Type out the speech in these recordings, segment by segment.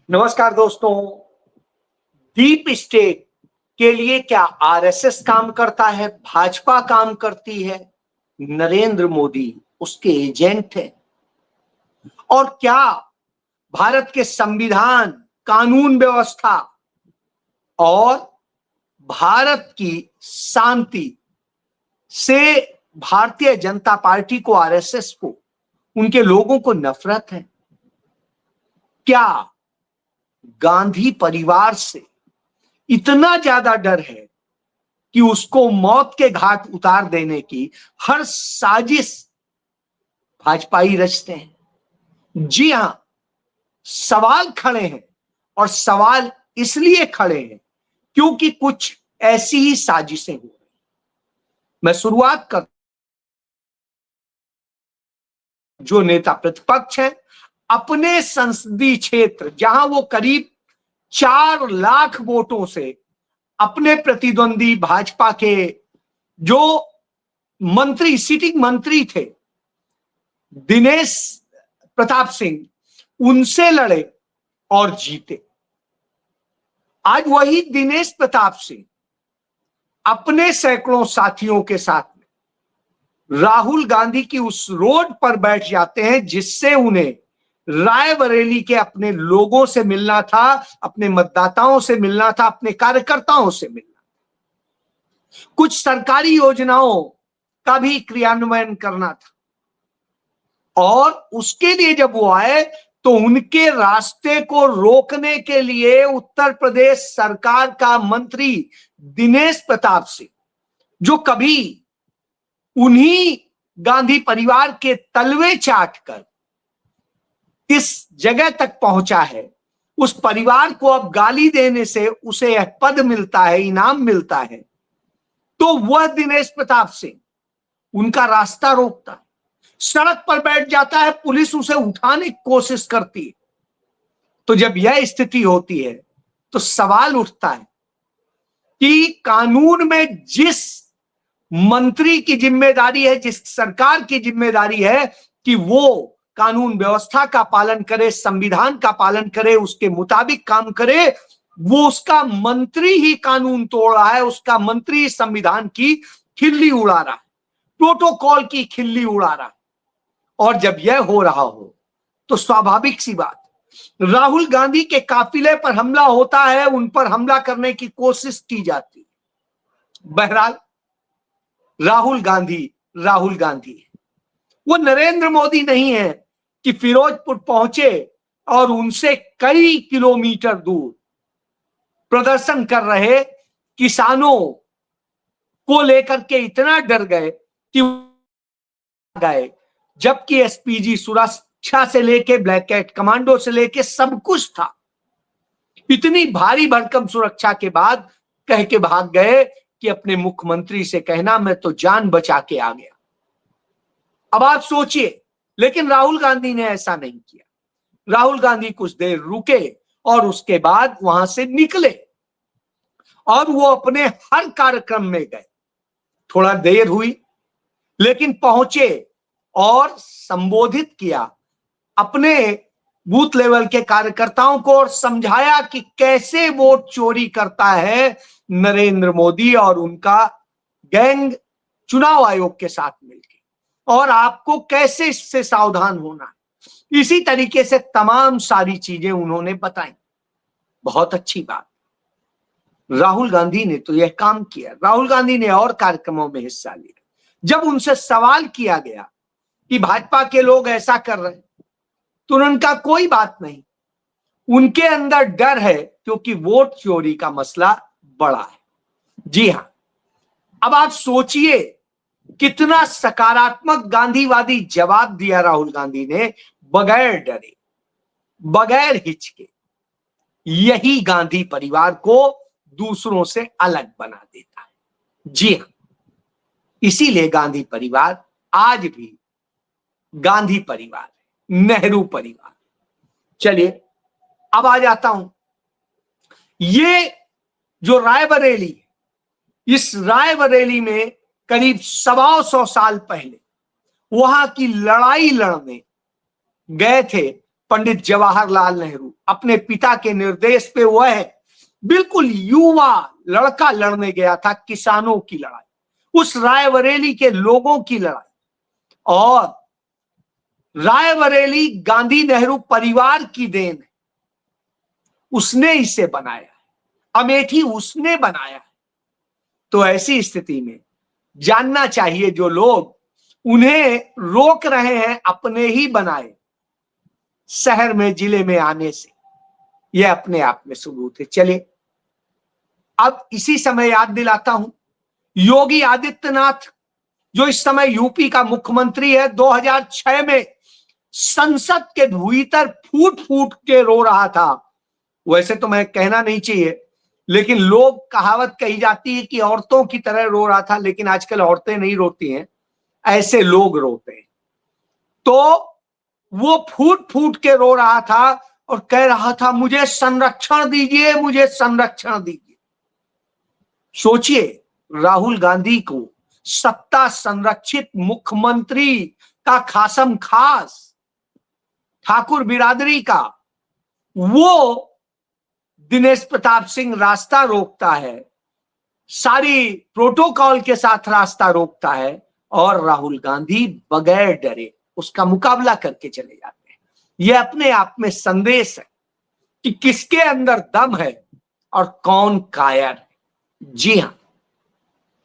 नमस्कार दोस्तों। Deep state के लिए क्या आरएसएस काम करता है, भाजपा काम करती है, नरेंद्र मोदी उसके एजेंट है? और क्या भारत के संविधान, कानून व्यवस्था और भारत की शांति से भारतीय जनता पार्टी को, आरएसएस को, उनके लोगों को नफरत है? क्या गांधी परिवार से इतना ज्यादा डर है कि उसको मौत के घाट उतार देने की हर साजिश भाजपाई रचते हैं? जी हां, सवाल खड़े हैं और सवाल इसलिए खड़े हैं क्योंकि कुछ ऐसी ही साजिशें हो रही। मैं शुरुआत कर, जो नेता प्रतिपक्ष है, अपने संसदीय क्षेत्र जहां वो करीब 4 लाख वोटों से अपने प्रतिद्वंदी भाजपा के जो मंत्री, सिटिंग मंत्री थे दिनेश प्रताप सिंह, उनसे लड़े और जीते। आज वही दिनेश प्रताप सिंह अपने सैकड़ों साथियों के साथ में राहुल गांधी की उस रोड पर बैठ जाते हैं जिससे उन्हें रायबरेली के अपने लोगों से मिलना था, अपने मतदाताओं से मिलना था, अपने कार्यकर्ताओं से मिलना था, कुछ सरकारी योजनाओं का भी क्रियान्वयन करना था। और उसके लिए जब वो आए तो उनके रास्ते को रोकने के लिए उत्तर प्रदेश सरकार का मंत्री दिनेश प्रताप सिंह, जो कभी उन्हीं गांधी परिवार के तलवे चाटकर इस जगह तक पहुंचा है, उस परिवार को अब गाली देने से उसे यह पद मिलता है, इनाम मिलता है, तो वह दिनेश प्रताप सिंह उनका रास्ता रोकता है, सड़क पर बैठ जाता है, पुलिस उसे उठाने की कोशिश करती है। तो जब यह स्थिति होती है तो सवाल उठता है कि कानून में जिस मंत्री की जिम्मेदारी है, जिस सरकार की जिम्मेदारी है कि वो कानून व्यवस्था का पालन करे, संविधान का पालन करे, उसके मुताबिक काम करे, वो उसका मंत्री ही कानून तोड़ रहा है, उसका मंत्री संविधान की खिल्ली उड़ा रहा है, प्रोटोकॉल की खिल्ली उड़ा रहा है। और जब यह हो रहा हो तो स्वाभाविक सी बात, राहुल गांधी के काफिले पर हमला होता है, उन पर हमला करने की कोशिश की जाती है। बहरहाल राहुल गांधी है, वो नरेंद्र मोदी नहीं है कि फिरोजपुर पहुंचे और उनसे कई किलोमीटर दूर प्रदर्शन कर रहे किसानों को लेकर के इतना डर गए कि गए, जबकि एसपीजी सुरक्षा से लेके ब्लैक कैट कमांडो से लेके सब कुछ था। इतनी भारी भरकम सुरक्षा के बाद कह के भाग गए कि अपने मुख्यमंत्री से कहना मैं तो जान बचा के आ गया। अब आप सोचिए, लेकिन राहुल गांधी ने ऐसा नहीं किया। राहुल गांधी कुछ देर रुके और उसके बाद वहां से निकले और वो अपने हर कार्यक्रम में गए। थोड़ा देर हुई लेकिन पहुंचे और संबोधित किया अपने बूथ लेवल के कार्यकर्ताओं को और समझाया कि कैसे वोट चोरी करता है नरेंद्र मोदी और उनका गैंग चुनाव आयोग के साथ मिलकर, और आपको कैसे इससे सावधान होना है। इसी तरीके से तमाम सारी चीजें उन्होंने बताई। बहुत अच्छी बात, राहुल गांधी ने तो यह काम किया। राहुल गांधी ने और कार्यक्रमों में हिस्सा लिया। जब उनसे सवाल किया गया कि भाजपा के लोग ऐसा कर रहे हैं, तो उनका कोई बात नहीं, उनके अंदर डर है क्योंकि वोट चोरी का मसला बड़ा है। जी हां, अब आप सोचिए कितना सकारात्मक गांधीवादी जवाब दिया राहुल गांधी ने, बगैर डरे, बगैर हिचके। यही गांधी परिवार को दूसरों से अलग बना देता है। जी हां, इसीलिए गांधी परिवार आज भी गांधी परिवार, नेहरू परिवार। चलिए अब आ जाता हूं, ये जो रायबरेली, इस रायबरेली में करीब 125 साल पहले वहां की लड़ाई लड़ने गए थे पंडित जवाहरलाल नेहरू अपने पिता के निर्देश पे वह बिल्कुल युवा लड़का लड़ने गया था किसानों की लड़ाई, उस रायबरेली के लोगों की लड़ाई। और रायबरेली गांधी नेहरू परिवार की देन है, उसने इसे बनाया है, अमेठी उसने बनाया है। तो ऐसी स्थिति में जानना चाहिए जो लोग उन्हें रोक रहे हैं अपने ही बनाए शहर में जिले में आने से, यह अपने आप में सबूत है। चलिए अब इसी समय याद दिलाता हूं, योगी आदित्यनाथ जो इस समय यूपी का मुख्यमंत्री है, 2006 में संसद के भीतर फूट फूट के रो रहा था। वैसे तो मैं कहना नहीं चाहिए, लेकिन लोग कहावत कही जाती है कि औरतों की तरह रो रहा था, लेकिन आजकल औरतें नहीं रोती हैं, ऐसे लोग रोते हैं। तो वो फूट फूट के रो रहा था और कह रहा था मुझे संरक्षण दीजिए, मुझे संरक्षण दीजिए। सोचिए, राहुल गांधी को सत्ता संरक्षित मुख्यमंत्री का खासम खास ठाकुर बिरादरी का वो दिनेश प्रताप सिंह रास्ता रोकता है, सारी प्रोटोकॉल के साथ रास्ता रोकता है, और राहुल गांधी बगैर डरे उसका मुकाबला करके चले जाते हैं। यह अपने आप में संदेश है कि किसके अंदर दम है और कौन कायर है। जी हां,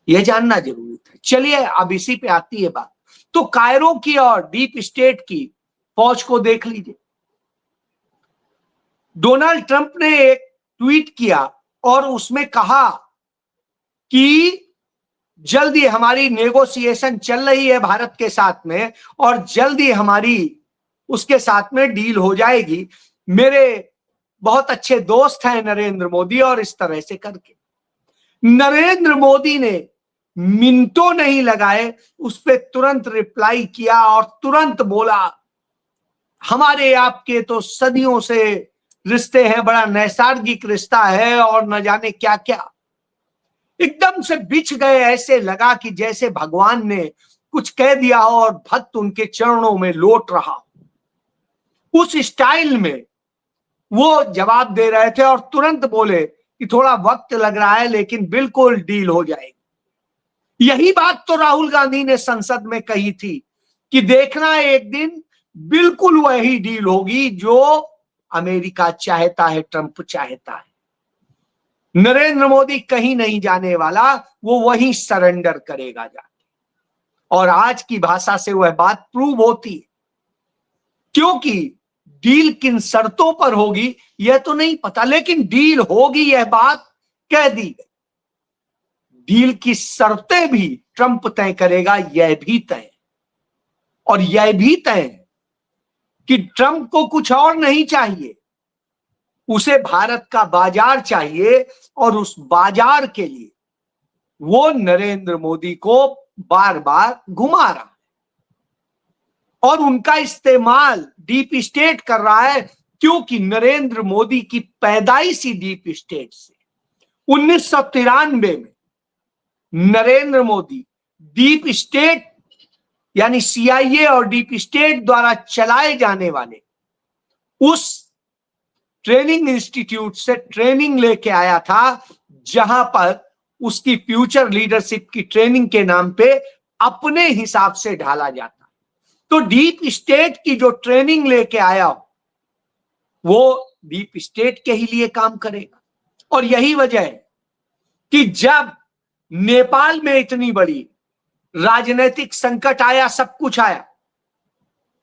यह जानना जरूरी था। चलिए अब इसी पे आती है बात। तो कायरों की और डीप स्टेट की फौज को देख लीजिए। डोनाल्ड ट्रंप ने एक ट्वीट किया और उसमें कहा कि जल्दी हमारी नेगोशिएशन चल रही है भारत के साथ में और जल्दी हमारी उसके साथ में डील हो जाएगी। मेरे बहुत अच्छे दोस्त हैं नरेंद्र मोदी, और इस तरह से करके नरेंद्र मोदी ने मिनटों नहीं लगाए उस पर तुरंत रिप्लाई किया और तुरंत बोला हमारे आपके तो सदियों से रिश्ते हैं, बड़ा नैसर्गिक रिश्ता है और न जाने क्या क्या। एकदम से बिछ गए, ऐसे लगा कि जैसे भगवान ने कुछ कह दिया हो और भक्त उनके चरणों में लौट रहा। उस स्टाइल में वो जवाब दे रहे थे और तुरंत बोले कि थोड़ा वक्त लग रहा है लेकिन बिल्कुल डील हो जाएगी। यही बात तो राहुल गांधी ने संसद में कही थी कि देखना एक दिन बिल्कुल वही डील होगी जो अमेरिका चाहता है, ट्रंप चाहता है। नरेंद्र मोदी कहीं नहीं जाने वाला, वो वहीं सरेंडर करेगा जाके। और आज की भाषा से वह बात प्रूव होती है, क्योंकि डील किन शर्तों पर होगी यह तो नहीं पता, लेकिन डील होगी यह बात कह दी गई। डील की शर्तें भी ट्रंप तय करेगा, यह भी तय, और यह भी तय कि ट्रंप को कुछ और नहीं चाहिए, उसे भारत का बाजार चाहिए, और उस बाजार के लिए वो नरेंद्र मोदी को बार बार घुमा रहा है और उनका इस्तेमाल डीप स्टेट कर रहा है, क्योंकि नरेंद्र मोदी की पैदाइश ही डीप स्टेट से। 1993 में नरेंद्र मोदी डीप स्टेट यानी CIA और डीप स्टेट द्वारा चलाए जाने वाले उस ट्रेनिंग इंस्टीट्यूट से ट्रेनिंग लेके आया था, जहां पर उसकी फ्यूचर लीडरशिप की ट्रेनिंग के नाम पे अपने हिसाब से ढाला जाता। तो डीप स्टेट की जो ट्रेनिंग लेके आया वो डीप स्टेट के ही लिए काम करेगा। और यही वजह है कि जब नेपाल में इतनी बड़ी राजनीतिक संकट आया, सब कुछ आया,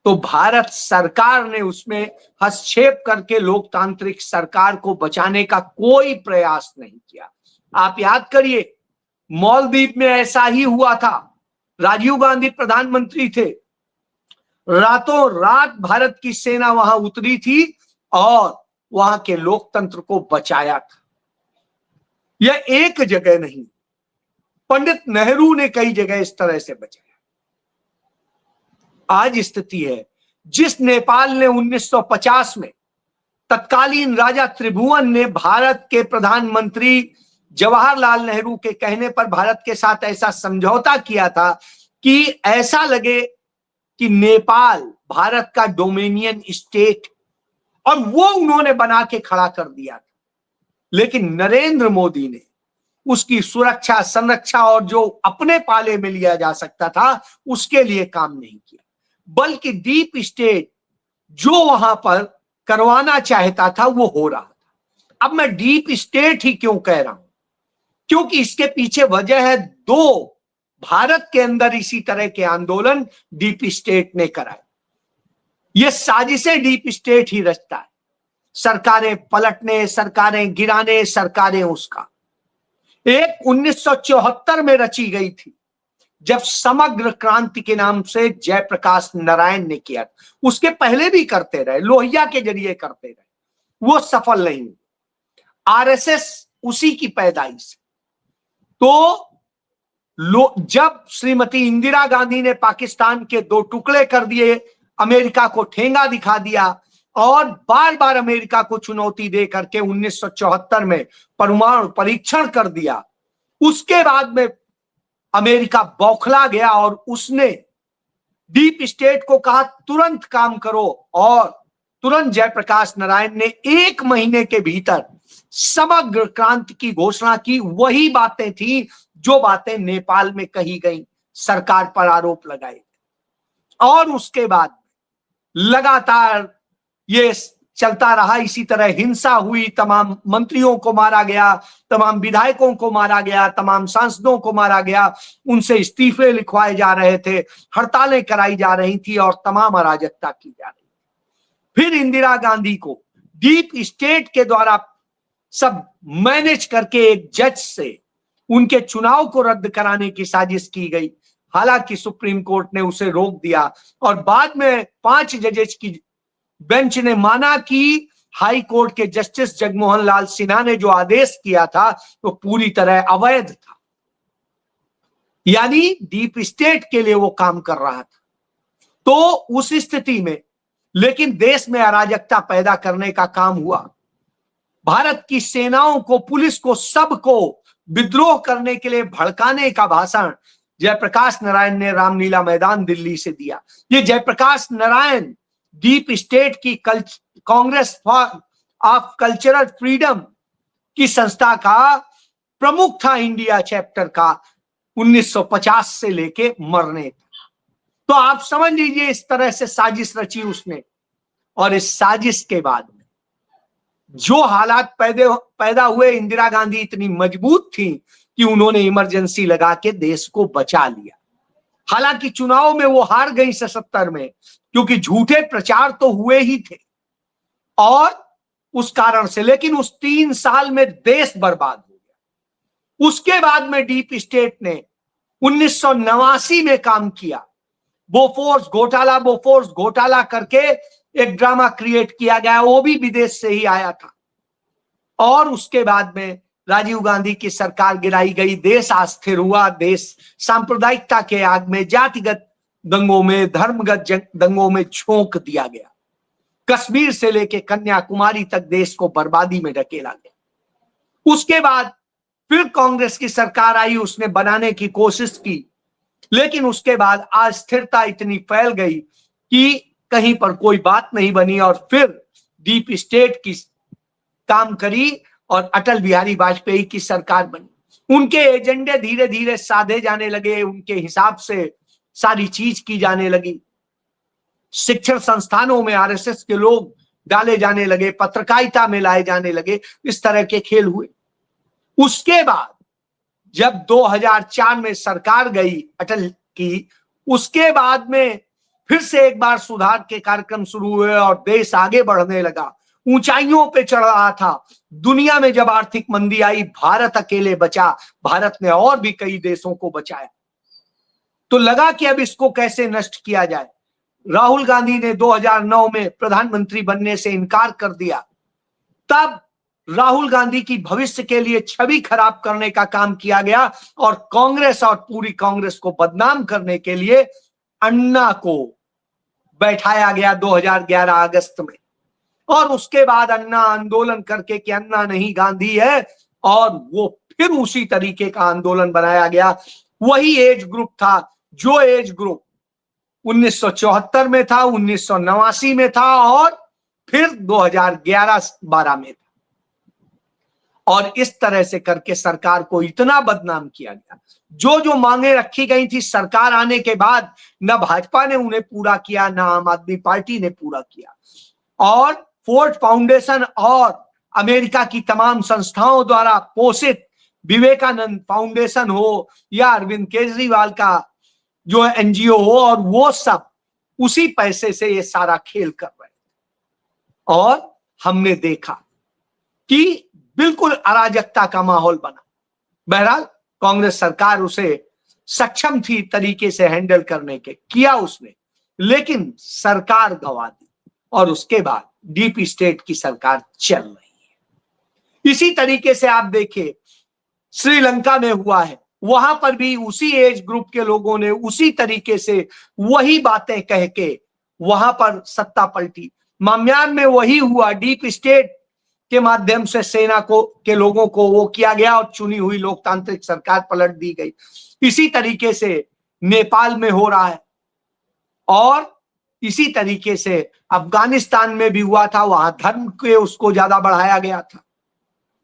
तो भारत सरकार ने उसमें हस्तक्षेप करके लोकतांत्रिक सरकार को बचाने का कोई प्रयास नहीं किया। आप याद करिए, मालदीव में ऐसा ही हुआ था। राजीव गांधी प्रधानमंत्री थे, रातों रात भारत की सेना वहां उतरी थी और वहां के लोकतंत्र को बचाया था। यह एक जगह नहीं, पंडित नेहरू ने कई जगह इस तरह से बचाया। आज स्थिति है, जिस नेपाल ने 1950 में तत्कालीन राजा त्रिभुवन ने भारत के प्रधानमंत्री जवाहरलाल नेहरू के कहने पर भारत के साथ ऐसा समझौता किया था कि ऐसा लगे कि नेपाल भारत का डोमिनियन स्टेट, और वो उन्होंने बना के खड़ा कर दिया था। लेकिन नरेंद्र मोदी ने उसकी सुरक्षा, संरक्षा और जो अपने पाले में लिया जा सकता था उसके लिए काम नहीं किया, बल्कि डीप स्टेट जो वहां पर करवाना चाहता था वो हो रहा था। अब मैं डीप स्टेट ही क्यों कह रहा हूं, क्योंकि इसके पीछे वजह है दो भारत के अंदर इसी तरह के आंदोलन डीप स्टेट ने कराए। ये साजिशें डीप स्टेट ही रचता है, सरकारें पलटने, सरकारें गिराने, सरकारें उसका। एक 1974 में रची गई थी, जब समग्र क्रांति के नाम से जयप्रकाश नारायण ने किया। उसके पहले भी करते रहे, लोहिया के जरिए करते रहे, वो सफल नहीं हुई। आरएसएस उसी की पैदाइश। तो जब श्रीमती इंदिरा गांधी ने पाकिस्तान के दो टुकड़े कर दिए, अमेरिका को ठेंगा दिखा दिया और बार बार अमेरिका को चुनौती दे करके 1974 में परमाणु परीक्षण कर दिया, उसके बाद में अमेरिका बौखला गया और उसने डीप स्टेट को कहा तुरंत काम करो, और तुरंत जयप्रकाश नारायण ने 1 महीने के भीतर समग्र क्रांति की घोषणा की। वही बातें थी जो बातें नेपाल में कही गई, सरकार पर आरोप लगाए, और उसके बाद लगातार ये चलता रहा। इसी तरह हिंसा हुई, तमाम मंत्रियों को मारा गया, तमाम विधायकों को मारा गया, तमाम सांसदों को मारा गया, उनसे इस्तीफे लिखवाए जा रहे थे, हड़तालें कराई जा रही थी और तमाम अराजकता की जा रही थी। फिर इंदिरा गांधी को डीप स्टेट के द्वारा सब मैनेज करके एक जज से उनके चुनाव को रद्द कराने की साजिश की गई। हालांकि सुप्रीम कोर्ट ने उसे रोक दिया और बाद में 5 जजेस की बेंच ने माना कि हाई कोर्ट के जस्टिस जगमोहन लाल सिन्हा ने जो आदेश किया था वो पूरी तरह अवैध था, यानी डीप स्टेट के लिए वो काम कर रहा था। तो उस स्थिति में लेकिन देश में अराजकता पैदा करने का काम हुआ। भारत की सेनाओं को, पुलिस को, सबको विद्रोह करने के लिए भड़काने का भाषण जयप्रकाश नारायण ने रामलीला मैदान दिल्ली से दिया। ये जयप्रकाश नारायण डीप स्टेट की कांग्रेस ऑफ कल्चरल फ्रीडम की संस्था का प्रमुख था, इंडिया चैप्टर का, 1950 से लेके मरने तक। तो आप समझ लीजिए इस तरह से साजिश रची उसने। और इस साजिश के बाद में जो हालात पैदा हुए, इंदिरा गांधी इतनी मजबूत थी कि उन्होंने इमरजेंसी लगा के देश को बचा लिया। हालांकि चुनाव में वो हार गई 77 में, क्योंकि झूठे प्रचार तो हुए ही थे और उस कारण से, लेकिन उस 3 साल में देश बर्बाद हो गया। उसके बाद में डीप स्टेट ने 1989 में काम किया, बोफोर्स घोटाला करके एक ड्रामा क्रिएट किया गया, वो भी विदेश से ही आया था। और उसके बाद में राजीव गांधी की सरकार गिराई गई, देश अस्थिर हुआ, देश सांप्रदायिकता के आग में, जातिगत दंगों में, धर्मगत दंगों में झोंक दिया गया। कश्मीर से लेके कन्याकुमारी तक देश को बर्बादी में ढकेला गया। उसके बाद फिर कांग्रेस की सरकार आई, उसने बनाने की कोशिश की, लेकिन उसके बाद अस्थिरता इतनी फैल गई कि कहीं पर कोई बात नहीं बनी और फिर डीप स्टेट की काम करी और अटल बिहारी वाजपेयी की सरकार बनी। उनके एजेंडे धीरे धीरे साधे जाने लगे, उनके हिसाब से सारी चीज की जाने लगी। शिक्षण संस्थानों में आरएसएस के लोग डाले जाने लगे, पत्रकारिता में लाए जाने लगे, इस तरह के खेल हुए। उसके बाद जब 2004 में सरकार गई अटल की, उसके बाद में फिर से एक बार सुधार के कार्यक्रम शुरू हुए और देश आगे बढ़ने लगा, ऊंचाइयों पे चढ़ रहा था। दुनिया में जब आर्थिक मंदी आई, भारत अकेले बचा, भारत ने और भी कई देशों को बचाया। तो लगा कि अब इसको कैसे नष्ट किया जाए। राहुल गांधी ने 2009 में प्रधानमंत्री बनने से इनकार कर दिया। तब राहुल गांधी की भविष्य के लिए छवि खराब करने का काम किया गया और कांग्रेस और पूरी कांग्रेस को बदनाम करने के लिए अन्ना को बैठाया गया 2011 अगस्त में। और उसके बाद अन्ना आंदोलन करके कि अन्ना नहीं गांधी है, और वो फिर उसी तरीके का आंदोलन बनाया गया। वही एज ग्रुप था जो एज ग्रुप 1974 में था, 1989 में था और फिर 2011-12 में था। और इस तरह से करके सरकार को इतना बदनाम किया गया। जो जो मांगे रखी गई थी सरकार आने के बाद, न भाजपा ने उन्हें पूरा किया, न आम आदमी पार्टी ने पूरा किया। और फोर्ड फाउंडेशन और अमेरिका की तमाम संस्थाओं द्वारा पोषित विवेकानंद फाउंडेशन हो या अरविंद केजरीवाल का जो एनजीओ हो, और वो सब उसी पैसे से ये सारा खेल कर रहे हैं। और हमने देखा कि बिल्कुल अराजकता का माहौल बना। बहरहाल कांग्रेस सरकार उसे सक्षम थी तरीके से हैंडल करने के, किया उसने, लेकिन सरकार गवा दी और उसके बाद डीप स्टेट की सरकार चल रही है। इसी तरीके से आप देखिए श्रीलंका में हुआ है, वहां पर भी उसी एज ग्रुप के लोगों ने उसी तरीके से वही बातें कह के वहां पर सत्ता पलटी। म्यांमार में वही हुआ, डीप स्टेट के माध्यम से सेना को के लोगों को वो किया गया और चुनी हुई लोकतांत्रिक सरकार पलट दी गई। इसी तरीके से नेपाल में हो रहा है और इसी तरीके से अफगानिस्तान में भी हुआ था। वहां धर्म के उसको ज्यादा बढ़ाया गया था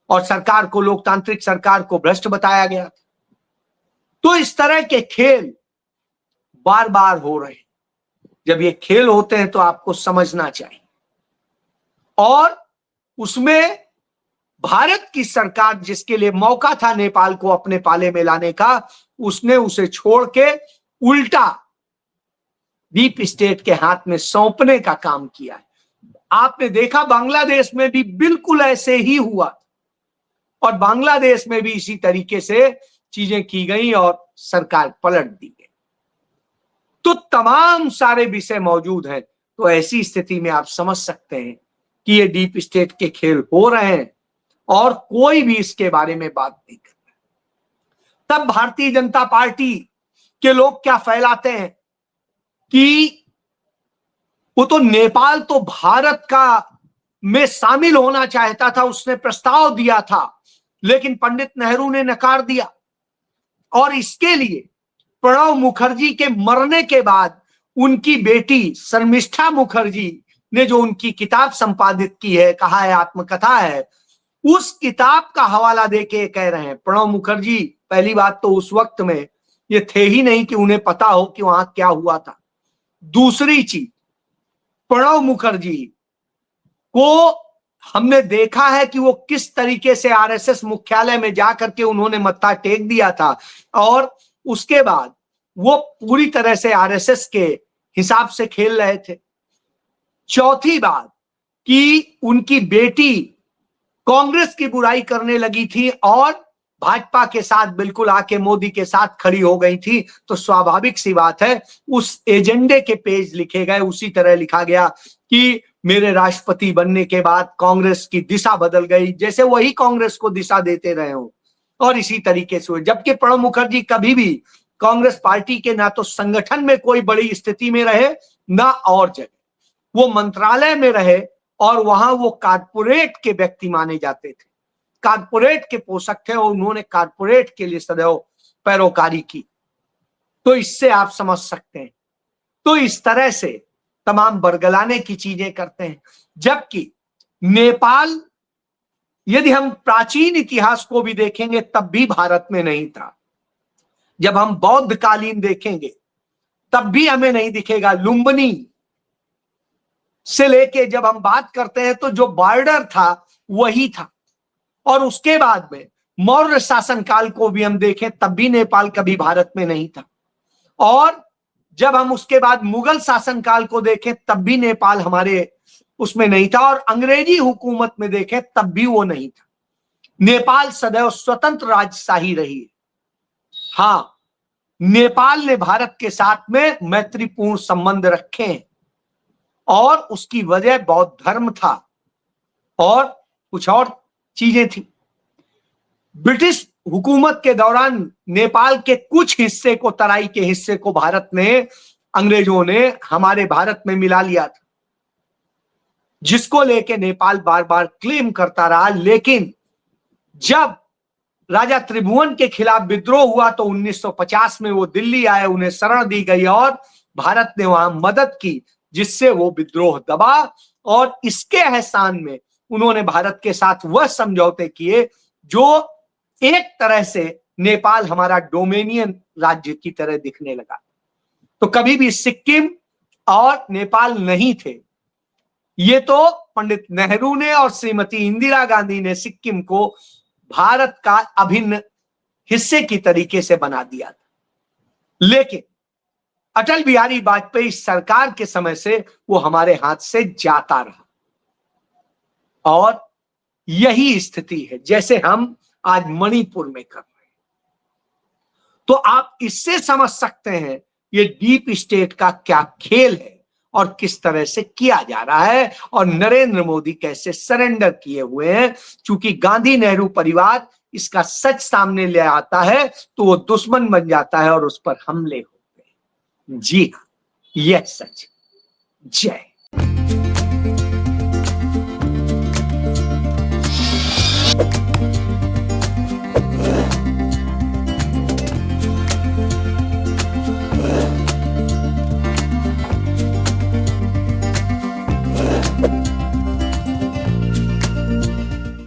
और सरकार को, लोकतांत्रिक सरकार को भ्रष्ट बताया गया था। तो इस तरह के खेल बार बार हो रहे हैं। जब ये खेल होते हैं तो आपको समझना चाहिए। और उसमें भारत की सरकार, जिसके लिए मौका था नेपाल को अपने पाले में लाने का, उसने उसे छोड़ के उल्टा डीप स्टेट के हाथ में सौंपने का काम किया है। आपने देखा बांग्लादेश में भी बिल्कुल ऐसे ही हुआ और बांग्लादेश में भी इसी तरीके से चीजें की गई और सरकार पलट दी गई। तो तमाम सारे विषय मौजूद हैं। तो ऐसी स्थिति में आप समझ सकते हैं कि ये डीप स्टेट के खेल हो रहे हैं और कोई भी इसके बारे में बात नहीं कर रहा। तब भारतीय जनता पार्टी के लोग क्या फैलाते हैं कि वो तो नेपाल तो भारत का में शामिल होना चाहता था, उसने प्रस्ताव दिया था, लेकिन पंडित नेहरू ने नकार दिया। और इसके लिए प्रणब मुखर्जी के मरने के बाद उनकी बेटी शर्मिष्ठा मुखर्जी ने जो उनकी किताब संपादित की है, कहा है आत्मकथा है, उस किताब का हवाला देके कह रहे हैं प्रणब मुखर्जी पहली बात तो उस वक्त में ये थे ही नहीं कि उन्हें पता हो कि वहां क्या हुआ था। दूसरी चीज, प्रणब मुखर्जी को हमने देखा है कि वो किस तरीके से आरएसएस मुख्यालय में जाकर के उन्होंने मत्था टेक दिया था और उसके बाद वो पूरी तरह से आरएसएस के हिसाब से खेल रहे थे। चौथी बात कि उनकी बेटी कांग्रेस की बुराई करने लगी थी और भाजपा के साथ बिल्कुल आके मोदी के साथ खड़ी हो गई थी। तो स्वाभाविक सी बात है उस एजेंडे के पेज लिखे गए, उसी तरह लिखा गया कि मेरे राष्ट्रपति बनने के बाद कांग्रेस की दिशा बदल गई, जैसे वही कांग्रेस को दिशा देते रहे हो। और इसी तरीके से हुए, जबकि प्रणब मुखर्जी कभी भी कांग्रेस पार्टी के ना तो संगठन में कोई बड़ी स्थिति में रहे ना और जगह, वो मंत्रालय में रहे और वहां वो कारपोरेट के व्यक्ति माने जाते थे, कारपोरेट के पोषक थे और उन्होंने कारपोरेट के लिए सदैव पैरोकारी की। तो इससे आप समझ सकते हैं। तो इस तरह से तमाम बरगलाने की चीजें करते हैं। जबकि नेपाल, यदि हम प्राचीन इतिहास को भी देखेंगे तब भी भारत में नहीं था। जब हम बौद्ध कालीन देखेंगे तब भी हमें नहीं दिखेगा। लुम्बिनी से लेके जब हम बात करते हैं तो जो बॉर्डर था वही था। और उसके बाद में मौर्य शासनकाल को भी हम देखें तब भी नेपाल कभी भारत में नहीं था। और जब हम उसके बाद मुगल शासनकाल को देखें तब भी नेपाल हमारे उसमें नहीं था। और अंग्रेजी हुकूमत में देखें तब भी वो नहीं था। नेपाल सदैव स्वतंत्र राजशाही रही है। हाँ, नेपाल ने भारत के साथ में मैत्रीपूर्ण संबंध रखे हैं और उसकी वजह बौद्ध धर्म था और कुछ और चीजें थी। ब्रिटिश हुकूमत के दौरान नेपाल के कुछ हिस्से को, तराई के हिस्से को भारत ने, अंग्रेजों ने हमारे भारत में मिला लिया था, जिसको लेके नेपाल बार बार क्लेम करता रहा। लेकिन जब राजा त्रिभुवन के खिलाफ विद्रोह हुआ तो 1950 में वो दिल्ली आए, उन्हें शरण दी गई और भारत ने वहां मदद की, जिससे वो विद्रोह दबा और इसके एहसान में उन्होंने भारत के साथ वह समझौते किए जो एक तरह से नेपाल हमारा डोमेनियन राज्य की तरह दिखने लगा। तो कभी भी सिक्किम और नेपाल नहीं थे, ये तो पंडित नेहरू ने और श्रीमती इंदिरा गांधी ने सिक्किम को भारत का अभिन्न हिस्से की तरीके से बना दिया था। लेकिन अटल बिहारी वाजपेयी सरकार के समय से वो हमारे हाथ से जाता रहा और यही स्थिति है जैसे हम आज मणिपुर में कर रहे हैं। तो आप इससे समझ सकते हैं ये डीप स्टेट का क्या खेल है और किस तरह से किया जा रहा है और नरेंद्र मोदी कैसे सरेंडर किए हुए हैं। चूंकि गांधी नेहरू परिवार इसका सच सामने ले आता है तो वो दुश्मन बन जाता है और उस पर हमले होते हैं। जी हाँ, यह सच। जय